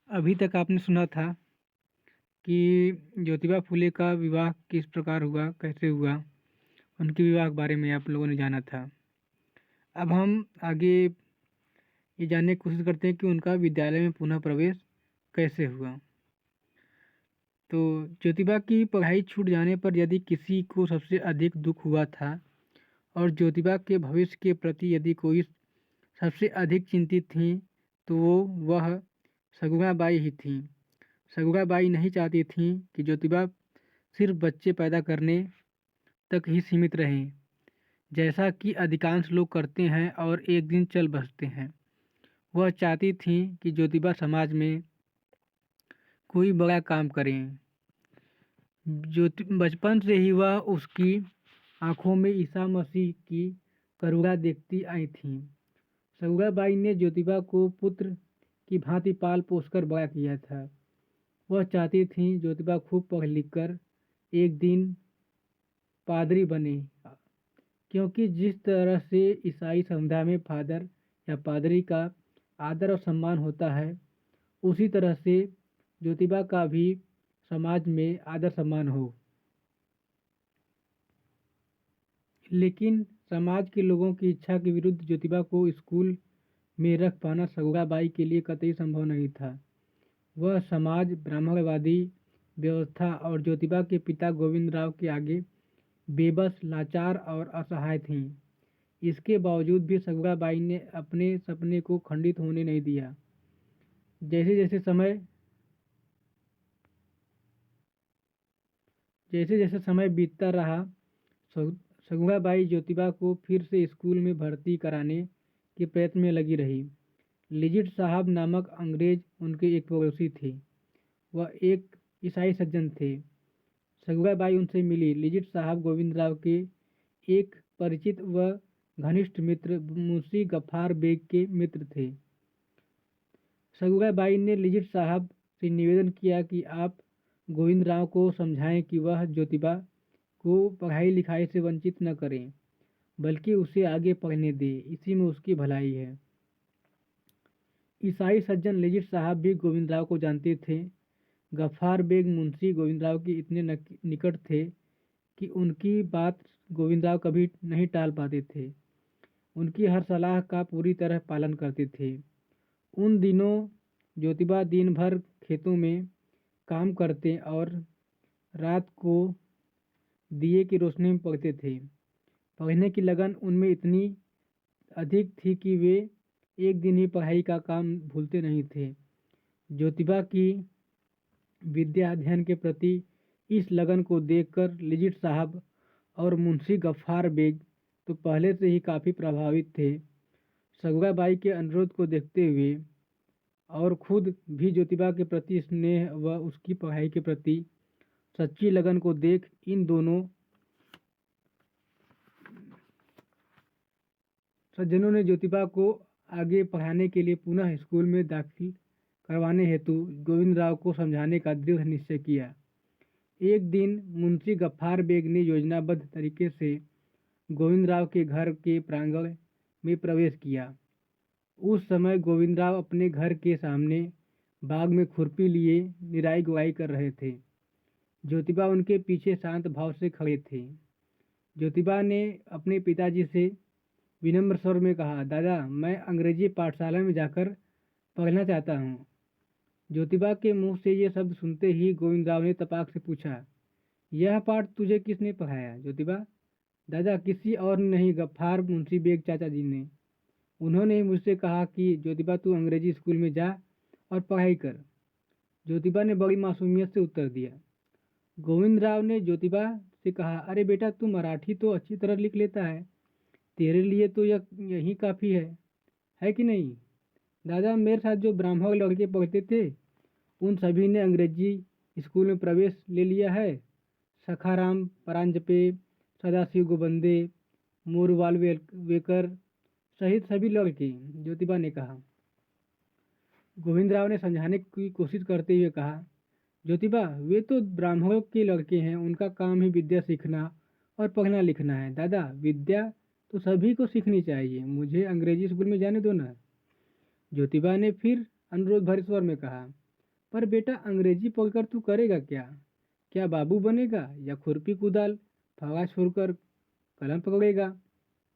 अभी तक आपने सुना था कि ज्योतिबा फुले का विवाह किस प्रकार हुआ, कैसे हुआ, उनके विवाह के बारे में आप लोगों ने जाना था। अब हम आगे ये जानने की कोशिश करते हैं कि उनका विद्यालय में पुनः प्रवेश कैसे हुआ। तो ज्योतिबा की पढ़ाई छूट जाने पर यदि किसी को सबसे अधिक दुख हुआ था और ज्योतिबा के भविष्य के प्रति यदि कोई सबसे अधिक चिंतित थी, तो वह सगुणाबाई ही थीं। सगुणाबाई नहीं चाहती थीं कि ज्योतिबा सिर्फ बच्चे पैदा करने तक ही सीमित रहें, जैसा कि अधिकांश लोग करते हैं और एक दिन चल बसते हैं। वह चाहती थीं कि ज्योतिबा समाज में कोई बड़ा काम करें। ज्योति बचपन से ही वह उसकी आंखों में ईसा मसीह की करुणा देखती आई थीं। सगुणाबाई ने ज्योतिबा को पुत्र की भांति पाल पोसकर बड़ा किया था। वह चाहती थीं ज्योतिबा खूब पढ़ लिख कर एक दिन पादरी बने, क्योंकि जिस तरह से ईसाई समुदाय में फादर या पादरी का आदर और सम्मान होता है, उसी तरह से ज्योतिबा का भी समाज में आदर सम्मान हो। लेकिन समाज के लोगों की इच्छा के विरुद्ध ज्योतिबा को स्कूल में रख पाना सगुणाबाई के लिए कतई संभव नहीं था। वह समाज, ब्राह्मणवादी व्यवस्था और ज्योतिबा के पिता गोविंद राव के आगे बेबस, लाचार और असहाय थीं। इसके बावजूद भी सगुणाबाई ने अपने सपने को खंडित होने नहीं दिया। जैसे जैसे समय बीतता रहा, सगुणाबाई ज्योतिबा को फिर से स्कूल में भर्ती कराने के प्रयत्न में लगी रही। लिजिट साहब नामक अंग्रेज उनके एक पड़ोसी थे। वह एक ईसाई सज्जन थे। सगुणाबाई उनसे मिली। लिजिट साहब गोविंद राव के एक परिचित व घनिष्ठ मित्र मुंशी गफ्फार बेग के मित्र थे। सगुणाबाई ने लिजिट साहब से निवेदन किया कि आप गोविंद राव को समझाएं कि वह ज्योतिबा को पढ़ाई लिखाई से वंचित न करें, बल्कि उसे आगे पढ़ने दें। इसी में उसकी भलाई है। ईसाई सज्जन लिजिट साहब भी गोविंद राव को जानते थे। गफ्फार बेग मुंशी गोविंद राव के इतने निकट थे कि उनकी बात गोविंद राव कभी नहीं टाल पाते थे। उनकी हर सलाह का पूरी तरह पालन करते थे। उन दिनों ज्योतिबा दिन भर खेतों में काम करते और रात को दिए की रोशनी में पढ़ते थे। पढ़ने की लगन उनमें इतनी अधिक थी कि वे एक दिन ही पढ़ाई का काम भूलते नहीं थे। ज्योतिबा की विद्या अध्ययन के प्रति इस लगन को देखकर लिजिट साहब और मुंशी गफ्फार बेग तो पहले से ही काफ़ी प्रभावित थे। सगुणाबाई के अनुरोध को देखते हुए और खुद भी ज्योतिबा के प्रति स्नेह व उसकी पढ़ाई के प्रति सच्ची लगन को देख इन दोनों सज्जनों ने ज्योतिबा को आगे पढ़ाने के लिए पुनः स्कूल में दाखिल करवाने हेतु गोविंद राव को समझाने का दृढ़ निश्चय किया। एक दिन मुंशी गफ्फार बेग ने योजनाबद्ध तरीके से गोविंद राव के घर के प्रांगण में प्रवेश किया। उस समय गोविंद राव अपने घर के सामने बाग में खुरपी लिए निराई गुड़ाई कर रहे थे। ज्योतिबा उनके पीछे शांत भाव से खड़े थे। ज्योतिबा ने अपने पिताजी से विनम्र स्वर में कहा, दादा, मैं अंग्रेजी पाठशाला में जाकर पढ़ना चाहता हूँ। ज्योतिबा के मुंह से ये शब्द सुनते ही गोविंद राव ने तपाक से पूछा, यह पाठ तुझे किसने पढ़ाया? ज्योतिबा, दादा, किसी और ने नहीं, गफ्फार मुंशी बेग चाचा जी ने। उन्होंने ही मुझसे कहा कि ज्योतिबा तू अंग्रेजी स्कूल में जा और पढ़ाई कर। ज्योतिबा ने बड़ी मासूमियत से उत्तर दिया। गोविंद राव ने ज्योतिबा से कहा, अरे बेटा, तू मराठी तो अच्छी तरह लिख लेता है, तेरे लिए तो यही काफ़ी है कि नहीं? दादा, मेरे साथ जो ब्राह्मण लड़के पढ़ते थे उन सभी ने अंग्रेजी स्कूल में प्रवेश ले लिया है। सखाराम परांजपे, सदाशिव गोबंदे, मोरवाल वेकर सहित सभी लड़के, ज्योतिबा ने कहा। गोविंद राव ने समझाने की कोशिश करते हुए कहा, ज्योतिबा, वे तो ब्राह्मणों के लड़के हैं, उनका काम ही विद्या सीखना और पढ़ना लिखना है। दादा, विद्या तो सभी को सीखनी चाहिए, मुझे अंग्रेजी स्कूल में जाने दो ना। ज्योतिबा ने फिर अनुरोध भरे स्वर में कहा। पर बेटा अंग्रेजी पढ़कर तू करेगा क्या? क्या बाबू बनेगा या खुरपी कुदाल फावड़ा छोड़कर कलम पकड़ेगा?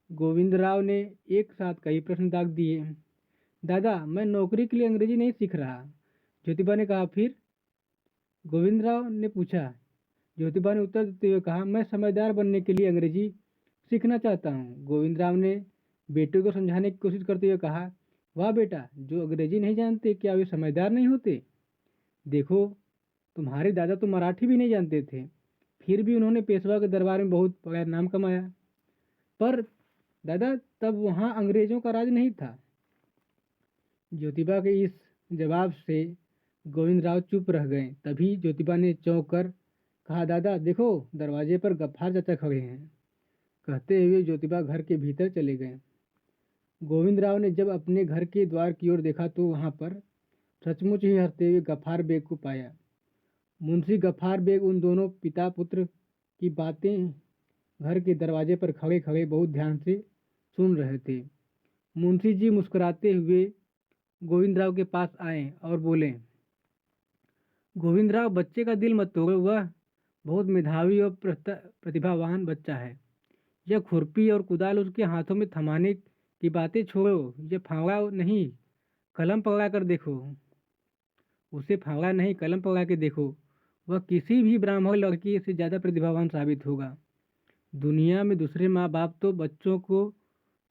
गोविंदराव ने एक साथ कई प्रश्न दाग दिए। दादा, मैं नौकरी के लिए अंग्रेजी नहीं सीख रहा। ज्योतिबा ने कहा। फिर? गोविंदराव ने पूछा। ज्योतिबा ने उत्तर देते हुए कहा, मैं समझदार बनने के लिए अंग्रेजी सीखना चाहता हूँ। गोविंदराव ने बेटे को समझाने की कोशिश करते हुए कहा, वाह बेटा, जो अंग्रेजी नहीं जानते क्या वे समझदार नहीं होते? देखो, तुम्हारे दादा तो मराठी भी नहीं जानते थे, फिर भी उन्होंने पेशवा के दरबार में बहुत बड़ा नाम कमाया। पर दादा, तब वहाँ अंग्रेजों का राज नहीं था। ज्योतिबा के इस जवाब से गोविंदराव चुप रह गए। तभी ज्योतिबा ने चौंक कर कहा, दादा देखो, दरवाजे पर गफ्फार चाचा खड़े हैं। कहते हुए ज्योतिबा घर के भीतर चले गए। गोविंदराव ने जब अपने घर के द्वार की ओर देखा तो वहाँ पर सचमुच ही हंसते हुए गफ्फार बेग को पाया। मुंशी गफ्फार बेग उन दोनों पिता पुत्र की बातें घर के दरवाजे पर खड़े खड़े बहुत ध्यान से सुन रहे थे। मुंशी जी मुस्कुराते हुए गोविंदराव के पास आए और बोले, गोविंदराव, बच्चे का दिल मत तोड़ो, वह बहुत मेधावी और प्रतिभावान बच्चा है। यह खुरपी और कुदाल उसके हाथों में थमाने की बातें छोड़ो, यह फावड़ा नहीं कलम पकड़ा कर देखो। उसे फावड़ा नहीं कलम पकड़ा के देखो, वह किसी भी ब्राह्मण लड़की से ज़्यादा प्रतिभावान साबित होगा। दुनिया में दूसरे माँ बाप तो बच्चों को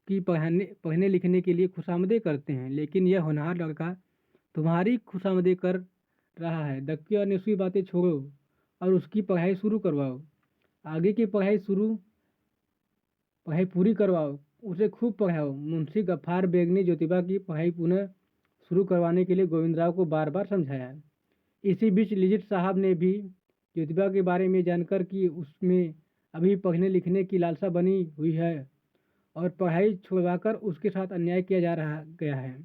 की पढ़ने लिखने के लिए खुशामदें करते हैं, लेकिन यह होनहार लड़का तुम्हारी खुशामदें कर रहा है। दक्के और निस्वी बातें छोड़ो और उसकी पढ़ाई शुरू करवाओ। आगे की पढ़ाई पूरी करवाओ, उसे खूब पढ़ाओ। मुंशी गफ्फार बेग ने ज्योतिबा की पढ़ाई पुनः शुरू करवाने के लिए गोविंदराव को बार बार समझाया। इसी बीच लिजिट साहब ने भी ज्योतिबा के बारे में जानकर कि उसमें अभी पढ़ने लिखने की लालसा बनी हुई है और पढ़ाई छुड़वाकर उसके साथ अन्याय किया जा रहा गया है,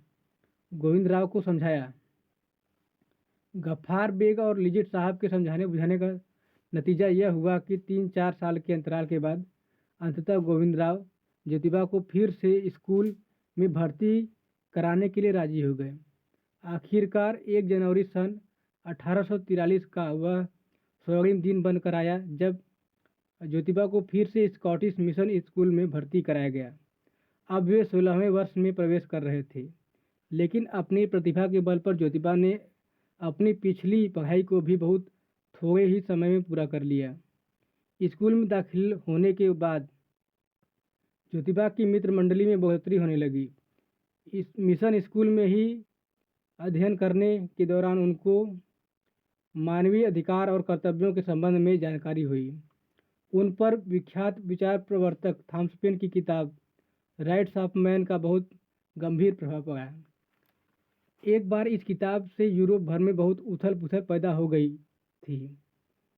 गोविंदराव को समझाया। गफ्फार बेग और लिजिट साहब के समझाने बुझाने का नतीजा यह हुआ कि 3-4 साल के अंतराल के बाद अंततः गोविंदराव ज्योतिबा को फिर से स्कूल में भर्ती कराने के लिए राजी हो गए। आखिरकार 1 जनवरी सन 1843 का वह स्वर्णिम दिन बनकर आया जब ज्योतिबा को फिर से स्कॉटिश मिशन स्कूल में भर्ती कराया गया। अब वे 16वें वर्ष में प्रवेश कर रहे थे, लेकिन अपनी प्रतिभा के बल पर ज्योतिबा ने अपनी पिछली पढ़ाई को भी बहुत थोड़े ही समय में पूरा कर लिया। स्कूल में दाखिल होने के बाद ज्योतिबा की मित्र मंडली में बढ़ोतरी होने लगी। इस मिशन स्कूल में ही अध्ययन करने के दौरान उनको मानवीय अधिकार और कर्तव्यों के संबंध में जानकारी हुई। उन पर विख्यात विचार प्रवर्तक थॉमस पेन की किताब राइट्स ऑफ मैन का बहुत गंभीर प्रभाव पड़ा। एक बार इस किताब से यूरोप भर में बहुत उथल पुथल पैदा हो गई थी।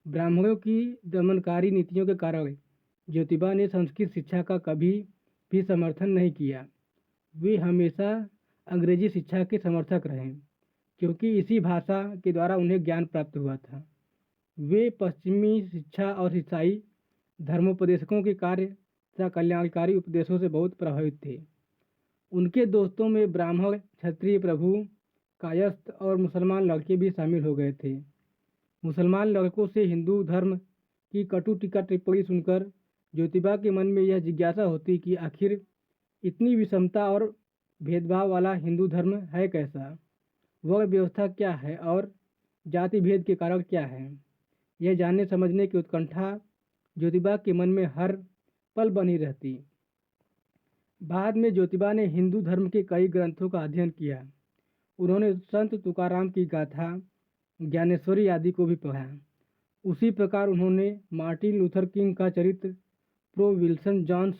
ब्राह्मणों की दमनकारी नीतियों के कारण ज्योतिबा ने संस्कृत शिक्षा का कभी भी समर्थन नहीं किया। वे हमेशा अंग्रेजी शिक्षा के समर्थक रहे, क्योंकि इसी भाषा के द्वारा उन्हें ज्ञान प्राप्त हुआ था। वे पश्चिमी शिक्षा और ईसाई धर्मोपदेशकों के कार्य तथा कल्याणकारी उपदेशों से बहुत प्रभावित थे। उनके दोस्तों में ब्राह्मण, क्षत्रिय प्रभु, कायस्थ और मुसलमान लड़के भी शामिल हो गए थे। मुसलमान लड़कों से हिंदू धर्म की कटु टीका टिप्पणी सुनकर ज्योतिबा के मन में यह जिज्ञासा होती कि आखिर इतनी विषमता और भेदभाव वाला हिंदू धर्म है कैसा, वर्ण व्यवस्था क्या है और जाति भेद के कारण क्या है। यह जानने समझने की उत्कंठा ज्योतिबा के मन में हर पल बनी रहती। बाद में ज्योतिबा ने हिंदू धर्म के कई ग्रंथों का अध्ययन किया। उन्होंने संत तुकाराम की गाथा, ज्ञानेश्वरी आदि को भी पढ़ा। उसी प्रकार उन्होंने मार्टिन लूथर किंग का चरित्र, प्रो विल्सन जॉन्स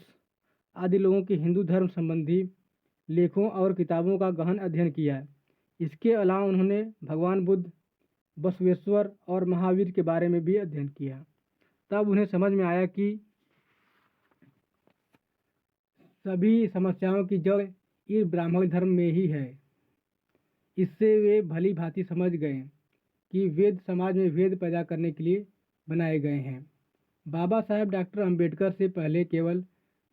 आदि लोगों के हिंदू धर्म संबंधी लेखों और किताबों का गहन अध्ययन किया। इसके अलावा उन्होंने भगवान बुद्ध, बसवेश्वर और महावीर के बारे में भी अध्ययन किया। तब उन्हें समझ में आया कि सभी समस्याओं की जड़ इस ब्राह्मण धर्म में ही है। इससे वे भली भांति समझ गए कि वेद समाज में भेद पैदा करने के लिए बनाए गए हैं। बाबा साहेब डॉक्टर अंबेडकर से पहले केवल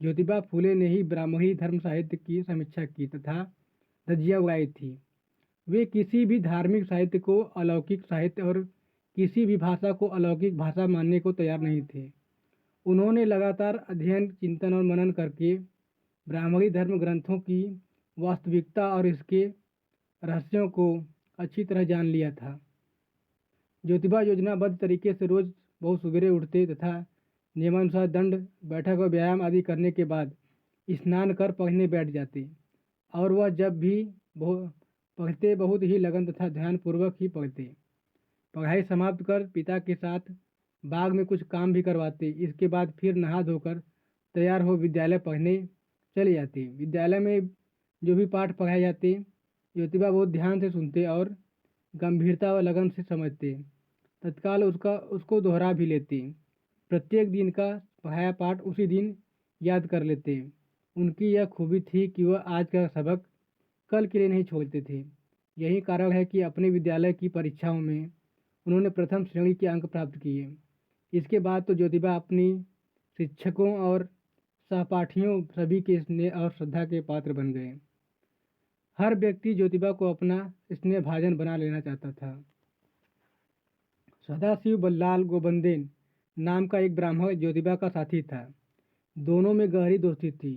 ज्योतिबा फूले ने ही ब्राह्मणी धर्म साहित्य की समीक्षा की तथा धज्जियां उड़ाई थी। वे किसी भी धार्मिक साहित्य को अलौकिक साहित्य और किसी भी भाषा को अलौकिक भाषा मानने को तैयार नहीं थे। उन्होंने लगातार अध्ययन, चिंतन और मनन करके ब्राह्मणी धर्म ग्रंथों की वास्तविकता और इसके रहस्यों को अच्छी तरह जान लिया था। ज्योतिबा योजनाबद्ध तरीके से रोज बहुत सवेरे उठते तथा नियमानुसार दंड बैठक और व्यायाम आदि करने के बाद स्नान कर पढ़ने बैठ जाते और वह जब भी पढ़ते बहुत ही लगन तथा ध्यानपूर्वक ही पढ़ते। पढ़ाई समाप्त कर पिता के साथ बाग में कुछ काम भी करवाते। इसके बाद फिर नहा धोकर तैयार हो विद्यालय पढ़ने चले जाते। विद्यालय में जो भी पाठ पढ़ाए जाते ज्योतिबा बहुत ध्यान से सुनते और गंभीरता व लगन से समझते। तत्काल उसको दोहरा भी लेते। प्रत्येक दिन का पढ़ाया पाठ उसी दिन याद कर लेते। उनकी यह खूबी थी कि वह आज का सबक कल के लिए नहीं छोड़ते थे। यही कारण है कि अपने विद्यालय की परीक्षाओं में उन्होंने प्रथम श्रेणी के अंक प्राप्त किए। इसके बाद तो ज्योतिबा अपनी शिक्षकों और सहपाठियों सभी के स्नेह और श्रद्धा के पात्र बन गए। हर व्यक्ति ज्योतिबा को अपना स्नेह भाजन बना लेना चाहता था। सदाशिव बल्लाल गोबंदेन नाम का एक ब्राह्मण ज्योतिबा का साथी था। दोनों में गहरी दोस्ती थी।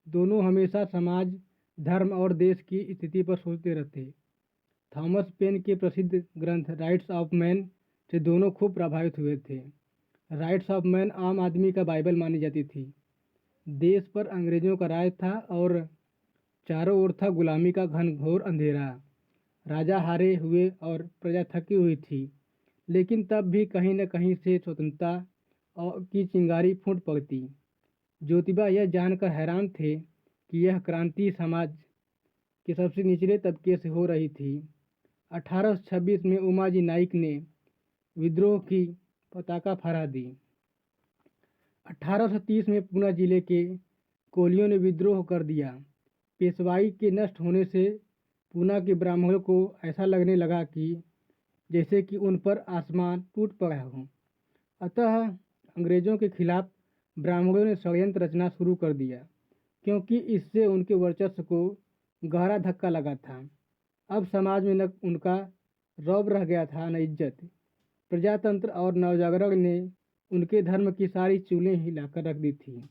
दोनों हमेशा समाज, धर्म और देश की स्थिति पर सोचते रहते। थॉमस पेन के प्रसिद्ध ग्रंथ राइट्स ऑफ मैन से दोनों खूब प्रभावित हुए थे। राइट्स ऑफ मैन आम आदमी का बाइबल मानी जाती थी। देश पर अंग्रेजों का राज था और चारों ओर था गुलामी का घनघोर अंधेरा। राजा हारे हुए और प्रजा थकी हुई थी, लेकिन तब भी कहीं न कहीं से स्वतंत्रता की चिंगारी फूट पड़ती। ज्योतिबा यह जानकर हैरान थे कि यह क्रांति समाज के सबसे निचले तबके से हो रही थी। 1826 में उमाजी नाइक ने विद्रोह की पताका फहरा दी। 1830 में पूना जिले के कोलियों ने विद्रोह कर दिया। पेशवाई के नष्ट होने से पूना के ब्राह्मणों को ऐसा लगने लगा कि जैसे कि उन पर आसमान टूट पड़ा हो। अतः अंग्रेजों के खिलाफ ब्राह्मणों ने षड्यंत्र रचना शुरू कर दिया, क्योंकि इससे उनके वर्चस्व को गहरा धक्का लगा था। अब समाज में न उनका रौब रह गया था, न इज्जत। प्रजातंत्र और नवजागरण ने उनके धर्म की सारी चूलें हिलाकर रख दी थी।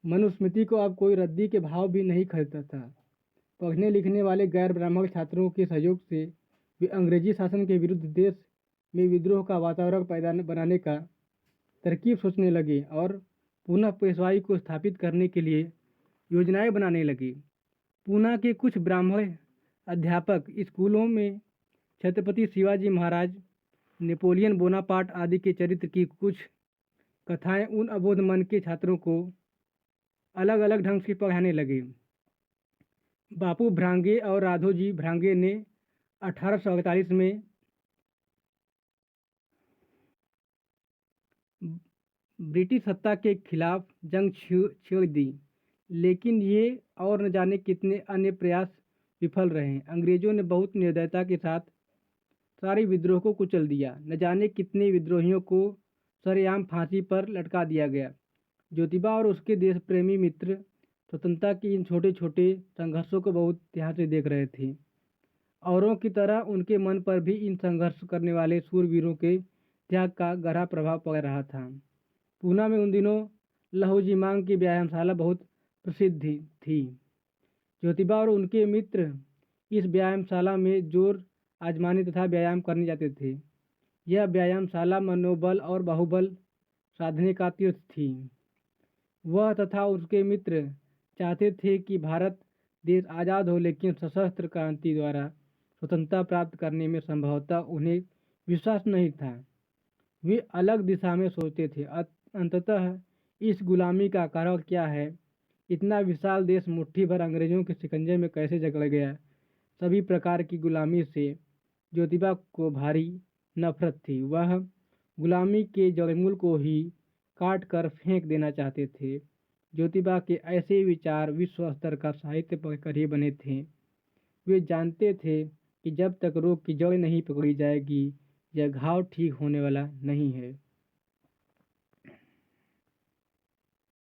मनुस्मृति को अब कोई रद्दी के भाव भी नहीं खरीदता था। पढ़ने लिखने वाले गैर ब्राह्मण छात्रों के सहयोग से वे अंग्रेजी शासन के विरुद्ध देश में विद्रोह का वातावरण बनाने का तरकीब सोचने लगे और पुनः पेशवाई को स्थापित करने के लिए योजनाएं बनाने लगे। पूना के कुछ ब्राह्मण अध्यापक स्कूलों में छत्रपति शिवाजी महाराज, नेपोलियन बोनापार्ट आदि के चरित्र की कुछ कथाएं उन अबोध मन के छात्रों को अलग अलग ढंग से पढ़ाने लगे। बापू भ्रांगे और राघोजी भ्रांगे ने 1848 में ब्रिटिश सत्ता के खिलाफ जंग छेड़ दी, लेकिन ये और न जाने कितने अन्य प्रयास विफल रहे। अंग्रेजों ने बहुत निर्दयता के साथ सारे विद्रोह को कुचल दिया। न जाने कितने विद्रोहियों को सरेआम फांसी पर लटका दिया गया। ज्योतिबा और उसके देश प्रेमी मित्र स्वतंत्रता के इन छोटे छोटे संघर्षों को बहुत ध्यान से देख रहे थे। औरों की तरह उनके मन पर भी इन संघर्ष करने वाले सूरवीरों के त्याग का गहरा प्रभाव पड़ रहा था। पूना में उन दिनों लहूजी मांग की व्यायामशाला बहुत प्रसिद्ध थी। ज्योतिबा और उनके मित्र इस व्यायामशाला में जोर आजमाने तथा व्यायाम करने जाते थे। यह व्यायामशाला मनोबल और बाहुबल साधने का तीर्थ थी। वह तथा उसके मित्र चाहते थे कि भारत देश आज़ाद हो, लेकिन सशस्त्र क्रांति द्वारा स्वतंत्रता प्राप्त करने में संभवतः उन्हें विश्वास नहीं था। वे अलग दिशा में सोचते थे। अंततः इस गुलामी का कारण क्या है? इतना विशाल देश मुट्ठी भर अंग्रेजों के शिकंजे में कैसे जकड़ गया? सभी प्रकार की गुलामी से ज्योतिबा को भारी नफरत थी। वह गुलामी के जड़मूल को ही काट कर फेंक देना चाहते थे। ज्योतिबा के ऐसे विचार विश्व स्तर का साहित्य पढ़कर ही बने थे। वे जानते थे कि जब तक रोग की जड़ नहीं पकड़ी जाएगी, यह घाव ठीक होने वाला नहीं है।